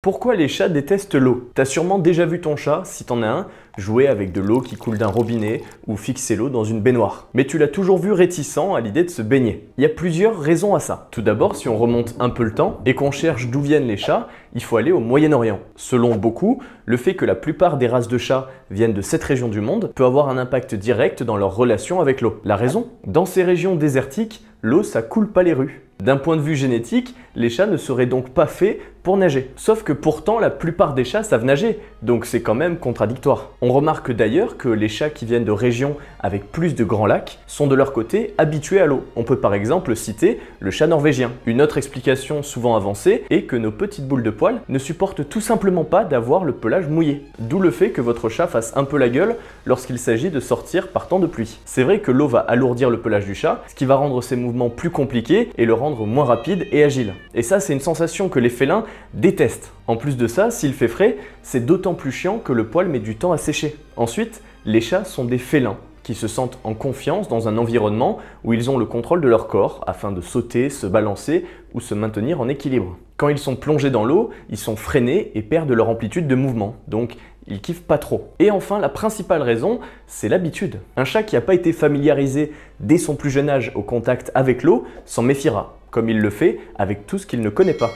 Pourquoi les chats détestent l'eau? T'as sûrement déjà vu ton chat, si t'en as un, jouer avec de l'eau qui coule d'un robinet ou fixer l'eau dans une baignoire. Mais tu l'as toujours vu réticent à l'idée de se baigner. Il y a plusieurs raisons à ça. Tout d'abord, si on remonte un peu le temps et qu'on cherche d'où viennent les chats, il faut aller au Moyen-Orient. Selon beaucoup, le fait que la plupart des races de chats viennent de cette région du monde peut avoir un impact direct dans leur relation avec l'eau. La raison? Dans ces régions désertiques, l'eau ça coule pas les rues. D'un point de vue génétique, les chats ne seraient donc pas faits pour nager. Sauf que pourtant, la plupart des chats savent nager, donc c'est quand même contradictoire. On remarque d'ailleurs que les chats qui viennent de régions avec plus de grands lacs sont de leur côté habitués à l'eau. On peut par exemple citer le chat norvégien. Une autre explication souvent avancée est que nos petites boules de poils ne supportent tout simplement pas d'avoir le pelage mouillé. D'où le fait que votre chat fasse un peu la gueule lorsqu'il s'agit de sortir par temps de pluie. C'est vrai que l'eau va alourdir le pelage du chat, ce qui va rendre ses mouvements plus compliqués et le rendre moins rapide et agile. Et ça, c'est une sensation que les félins détestent. En plus de ça, s'il fait frais, c'est d'autant plus chiant que le poil met du temps à sécher. Ensuite, les chats sont des félins qui se sentent en confiance dans un environnement où ils ont le contrôle de leur corps afin de sauter, se balancer ou se maintenir en équilibre. Quand ils sont plongés dans l'eau, ils sont freinés et perdent leur amplitude de mouvement, donc ils kiffent pas trop. Et enfin, la principale raison, c'est l'habitude. Un chat qui n'a pas été familiarisé dès son plus jeune âge au contact avec l'eau s'en méfiera, comme il le fait avec tout ce qu'il ne connaît pas.